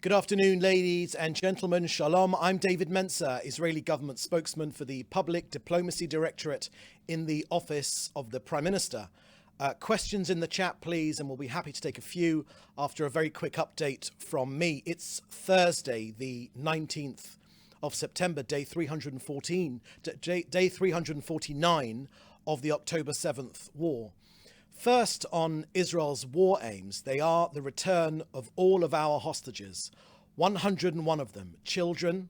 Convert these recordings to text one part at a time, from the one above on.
Good afternoon, ladies and gentlemen. Shalom. I'm David Mensa, Israeli government spokesman for the Public Diplomacy Directorate in the Office of the Prime Minister. Questions in the chat, please, and we'll be happy to take a few after a very quick update from me. It's Thursday, the 19th of September, day 349 of the October 7th war. First, on Israel's war aims, they are the return of all of our hostages, 101 of them, children,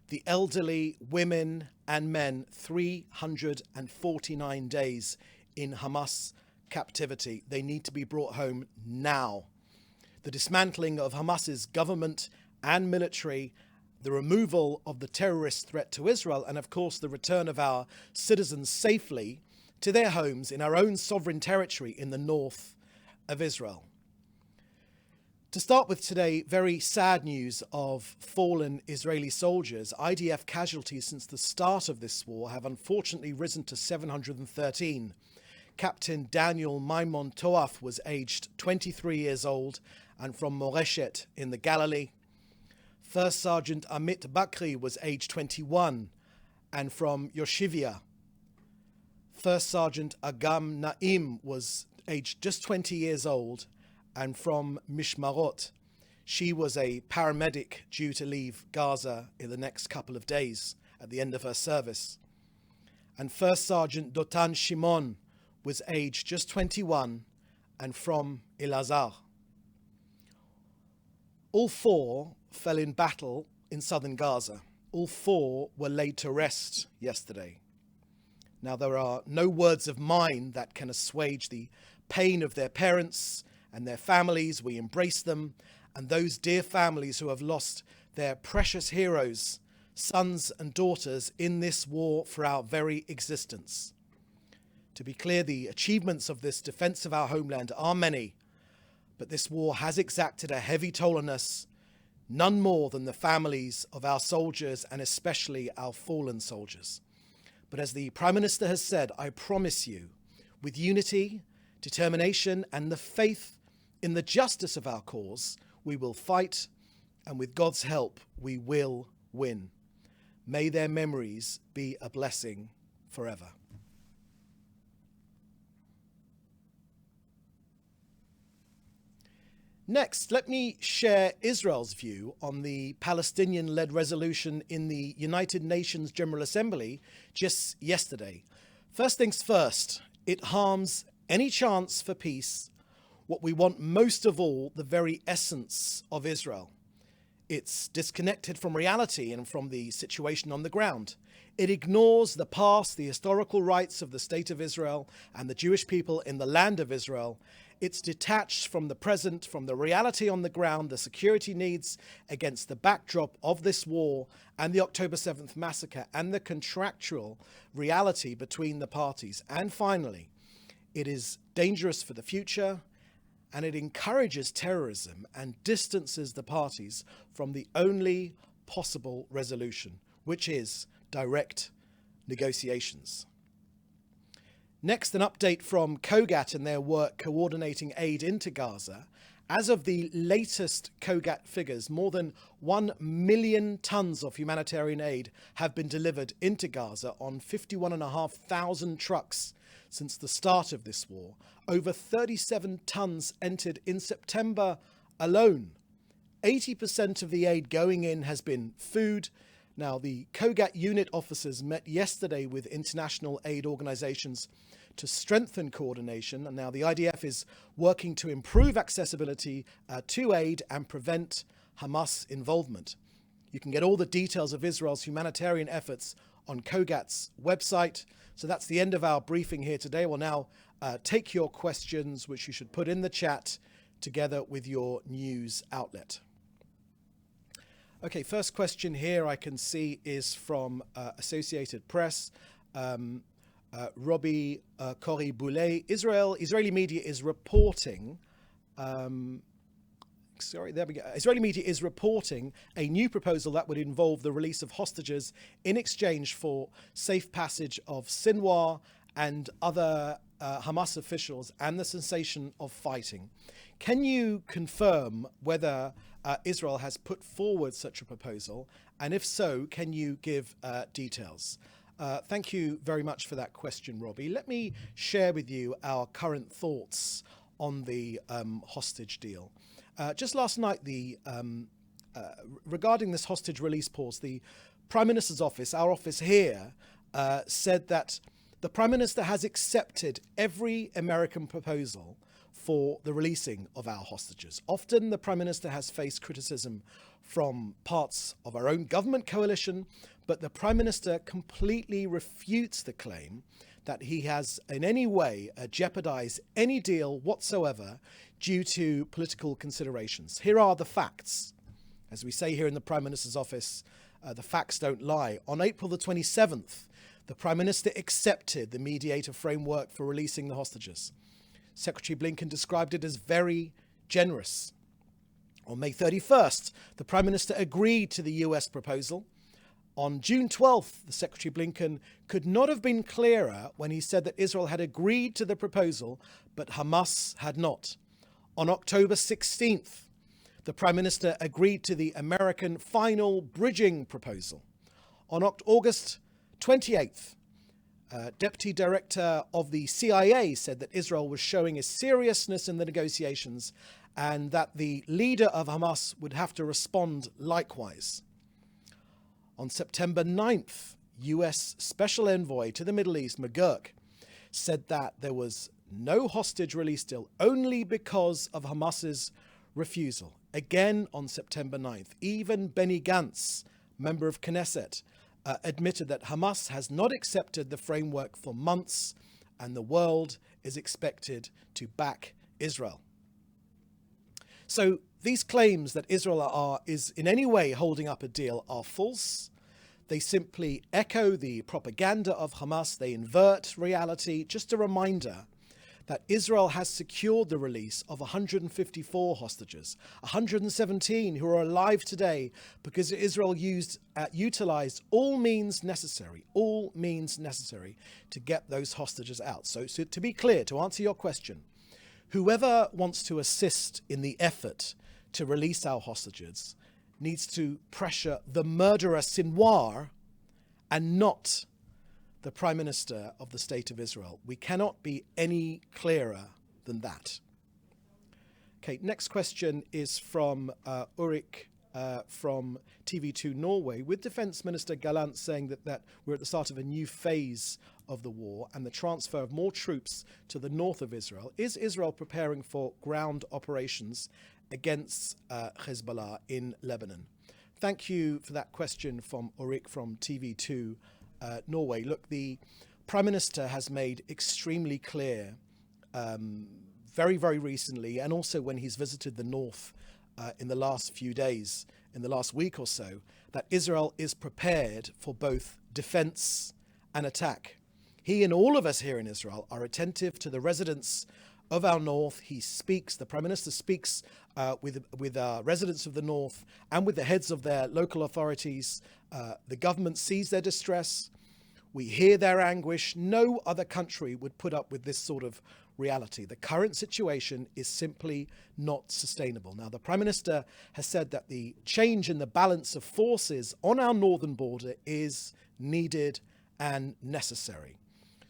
the elderly, women and men, 349 days in Hamas captivity. They need to be brought home now. The dismantling of Hamas's government and military, the removal of the terrorist threat to Israel, and of course the return of our citizens safely to their homes in our own sovereign territory in the north of Israel. To start with today, very sad news of fallen Israeli soldiers. IDF casualties since the start of this war have unfortunately risen to 713. Captain Daniel Maimon Toaf was aged 23 years old and from Moreshet in the Galilee. First Sergeant Amit Bakri was aged 21 and from Yoshivia. First Sergeant Agam Naim was aged just 20 years old and from Mishmarot. She was a paramedic due to leave Gaza in the next couple of days at the end of her service. And First Sergeant Dotan Shimon was aged just 21 and from Elazar. All four fell in battle in southern Gaza. All four were laid to rest yesterday. Now, there are no words of mine that can assuage the pain of their parents and their families. We embrace them and those dear families who have lost their precious heroes, sons and daughters in this war for our very existence. To be clear, the achievements of this defense of our homeland are many, but this war has exacted a heavy toll on us, none more than the families of our soldiers and especially our fallen soldiers. But as the Prime Minister has said, I promise you, with unity, determination, and the faith in the justice of our cause, we will fight, and with God's help, we will win. May their memories be a blessing forever. Next, let me share Israel's view on the Palestinian-led resolution in the United Nations General Assembly just yesterday. First things first, it harms any chance for peace, what we want most of all, the very essence of Israel. It's disconnected from reality and from the situation on the ground. It ignores the past, the historical rights of the State of Israel and the Jewish people in the land of Israel. It's detached from the present, from the reality on the ground, the security needs against the backdrop of this war and the October 7th massacre and the contractual reality between the parties. And finally, it is dangerous for the future, and it encourages terrorism and distances the parties from the only possible resolution, which is direct negotiations. Next, an update from COGAT and their work coordinating aid into Gaza. As of the latest COGAT figures, more than 1 million tons of humanitarian aid have been delivered into Gaza on 51,500 trucks since the start of this war. Over 37 tons entered in September alone. 80% of the aid going in has been food. Now, the COGAT unit officers met yesterday with international aid organizations to strengthen coordination. And now the IDF is working to improve accessibility to aid and prevent Hamas involvement. You can get all the details of Israel's humanitarian efforts on COGAT's website. So that's the end of our briefing here today. We'll now take your questions, which you should put in the chat together with your news outlet. Okay, first question here I can see is from Associated Press. Robbie Corey Boulet. Israeli media is reporting. Israeli media is reporting a new proposal that would involve the release of hostages in exchange for safe passage of Sinwar and other Hamas officials and the cessation of fighting. Can you confirm whether Israel has put forward such a proposal? And if so, can you give details? Thank you very much for that question, Robbie. Let me share with you our current thoughts on the hostage deal. Just last night, regarding this hostage release pause, the Prime Minister's office, our office here, said that the Prime Minister has accepted every American proposal for the releasing of our hostages. Often the Prime Minister has faced criticism from parts of our own government coalition, but the Prime Minister completely refutes the claim that he has in any way jeopardized any deal whatsoever due to political considerations. Here are the facts. As we say here in the Prime Minister's office, the facts don't lie. On April the 27th, the Prime Minister accepted the mediator framework for releasing the hostages. Secretary Blinken described it as very generous. On May 31st, the Prime Minister agreed to the US proposal. On June 12th, the Secretary Blinken could not have been clearer when he said that Israel had agreed to the proposal, but Hamas had not. On October 16th, the Prime Minister agreed to the American final bridging proposal. On August 28th, Deputy Director of the CIA said that Israel was showing a seriousness in the negotiations and that the leader of Hamas would have to respond likewise. On September 9th, US Special Envoy to the Middle East, McGurk, said that there was no hostage release deal only because of Hamas's refusal. Again on September 9th, even Benny Gantz, member of Knesset, admitted that Hamas has not accepted the framework for months and the world is expected to back Israel. So these claims that Israel is in any way holding up a deal are false. They simply echo the propaganda of Hamas. They invert reality. Just a reminder that Israel has secured the release of 154 hostages, 117 who are alive today because Israel utilized all means necessary to get those hostages out. So to be clear, to answer your question, whoever wants to assist in the effort to release our hostages needs to pressure the murderer Sinwar and not the Prime Minister of the State of Israel. We cannot be any clearer than that. Okay, next question is from Ulrik from TV2 Norway, with Defence Minister Gallant saying that we're at the start of a new phase of the war and the transfer of more troops to the north of Israel. Is Israel preparing for ground operations against Hezbollah in Lebanon? Thank you for that question from Ulrik from TV2 Norway. Look, the Prime Minister has made extremely clear very, very recently, and also when he's visited the north in the last few days, in the last week or so, that Israel is prepared for both defense and attack. He and all of us here in Israel are attentive to the residents of our north. The Prime Minister speaks with residents of the north and with the heads of their local authorities. The government sees their distress. We hear their anguish. No other country would put up with this sort of reality. The current situation is simply not sustainable. Now, the Prime Minister has said that the change in the balance of forces on our northern border is needed and necessary.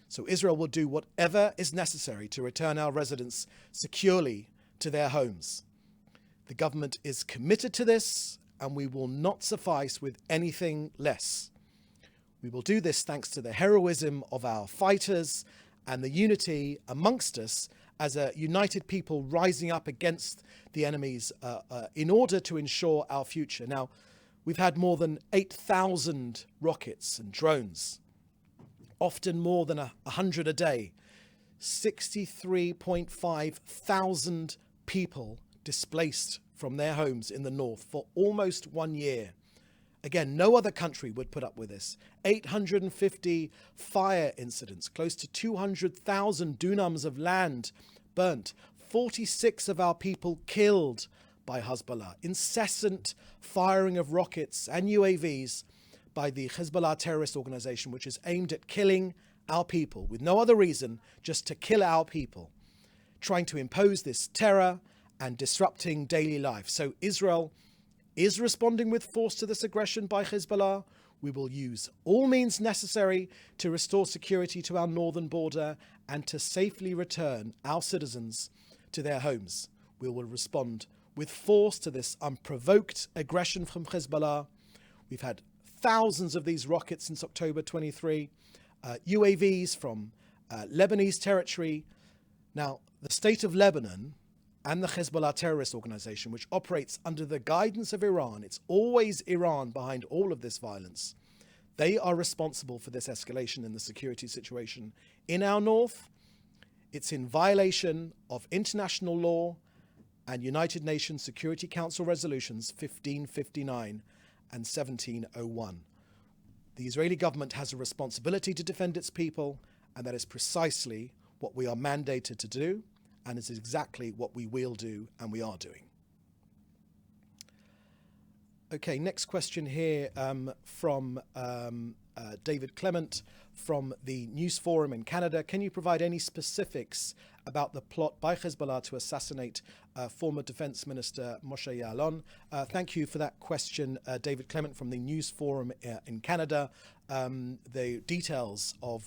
So Israel will do whatever is necessary to return our residents securely to their homes. The government is committed to this, and we will not suffice with anything less. We will do this thanks to the heroism of our fighters and the unity amongst us as a united people rising up against the enemies in order to ensure our future. Now, we've had more than 8,000 rockets and drones, often more than 100 a day, 63.5 thousand people displaced from their homes in the north for almost 1 year. Again, no other country would put up with this. 850 fire incidents, close to 200,000 dunams of land burnt, 46 of our people killed by Hezbollah, incessant firing of rockets and UAVs by the Hezbollah terrorist organization, which is aimed at killing our people with no other reason, just to kill our people, trying to impose this terror and disrupting daily life. So Israel is responding with force to this aggression by Hezbollah. We will use all means necessary to restore security to our northern border and to safely return our citizens to their homes. We will respond with force to this unprovoked aggression from Hezbollah. We've had thousands of these rockets since October 23, UAVs from Lebanese territory. Now, the state of Lebanon and the Hezbollah terrorist organization, which operates under the guidance of Iran, it's always Iran behind all of this violence. They are responsible for this escalation in the security situation in our north. It's in violation of international law and United Nations Security Council resolutions 1559 and 1701. The Israeli government has a responsibility to defend its people, and that is precisely what we are mandated to do, and is exactly what we will do and we are doing. Okay, next question here from David Clement from the News Forum in Canada. Can you provide any specifics about the plot by Hezbollah to assassinate former Defense Minister Moshe Ya'alon? Thank you for that question, David Clement from the News Forum in Canada. The details of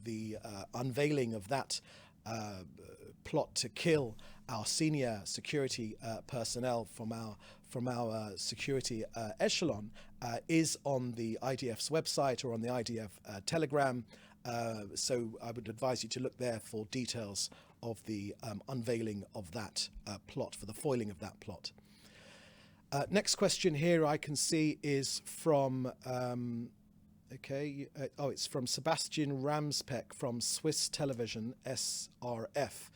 the unveiling of that plot to kill our senior security personnel from our security echelon is on the IDF's website or on the IDF Telegram. So I would advise you to look there for details of the unveiling of that plot, for the foiling of that plot. Next question here I can see is from it's from Sebastian Ramspeck from Swiss Television, SRF.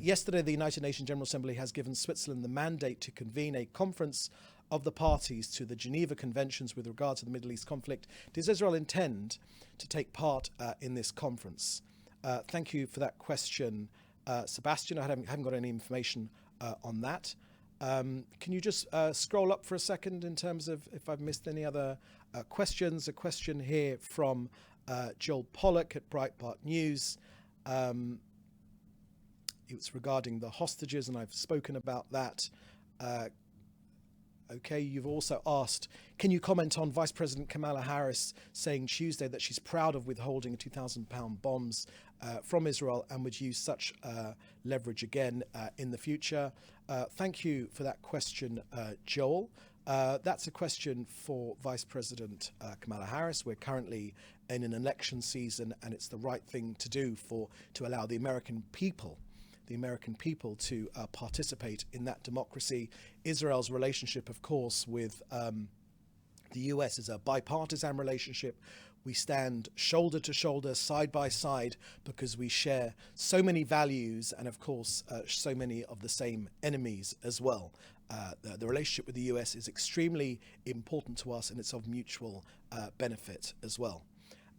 Yesterday, the United Nations General Assembly has given Switzerland the mandate to convene a conference of the parties to the Geneva Conventions with regard to the Middle East conflict. Does Israel intend to take part in this conference? Thank you for that question, Sebastian. I haven't got any information on that. Can you just scroll up for a second in terms of if I've missed any other questions? A question here from Joel Pollack at Breitbart News. It's regarding the hostages, and I've spoken about that. Okay, you've also asked, can you comment on Vice President Kamala Harris saying Tuesday that she's proud of withholding 2,000-pound bombs from Israel and would use such leverage again in the future? Thank you for that question, Joel. That's a question for Vice President Kamala Harris. We're currently in an election season, and it's the right thing to do to allow the American people to participate in that democracy. Israel's relationship, of course, with the US is a bipartisan relationship. We stand shoulder to shoulder, side by side, because we share so many values and, of course, so many of the same enemies as well. The relationship with the US is extremely important to us, and it's of mutual benefit as well.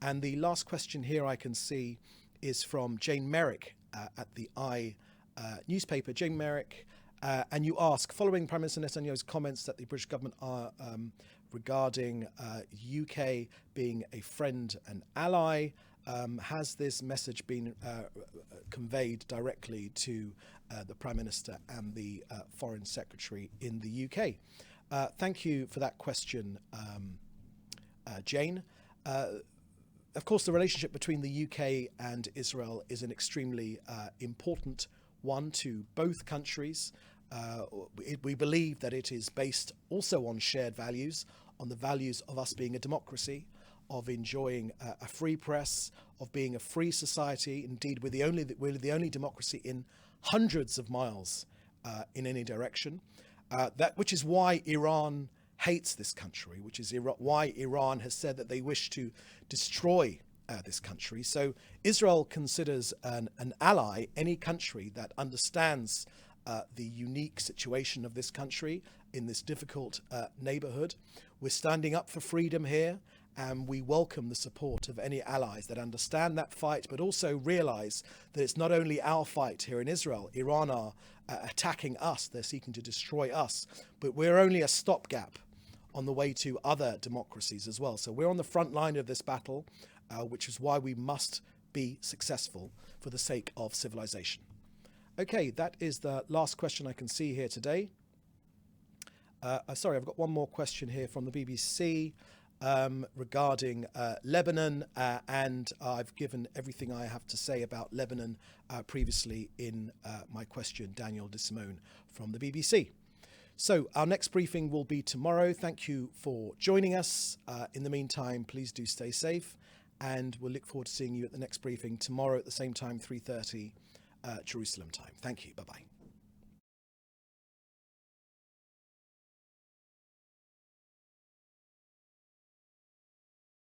And the last question here I can see is from Jane Merrick at the newspaper. Jane Merrick, and you ask, following Prime Minister Netanyahu's comments that the British government are regarding UK being a friend and ally, has this message been conveyed directly to the Prime Minister and the Foreign Secretary in the UK? Thank you for that question, Jane. Of course, the relationship between the UK and Israel is an extremely important one to both countries. We believe that it is based also on shared values, on the values of us being a democracy, of enjoying a free press, of being a free society. Indeed, we're the only democracy in hundreds of miles in any direction. Which is why Iran hates this country, which is why Iran has said that they wish to destroy this country. So Israel considers an ally any country that understands the unique situation of this country in this difficult neighborhood. We're standing up for freedom here, and we welcome the support of any allies that understand that fight, but also realize that it's not only our fight here in Israel. Iran are attacking us, they're seeking to destroy us, but we're only a stopgap on the way to other democracies as well. So we're on the front line of this battle, which is why we must be successful for the sake of civilization. Okay, that is the last question I can see here today. Sorry, I've got one more question here from the BBC regarding Lebanon, and I've given everything I have to say about Lebanon previously in my question, Daniel de Simone from the BBC. So our next briefing will be tomorrow. Thank you for joining us. In the meantime, please do stay safe, and we'll look forward to seeing you at the next briefing tomorrow at the same time, 3:30 Jerusalem time. Thank you. Bye-bye.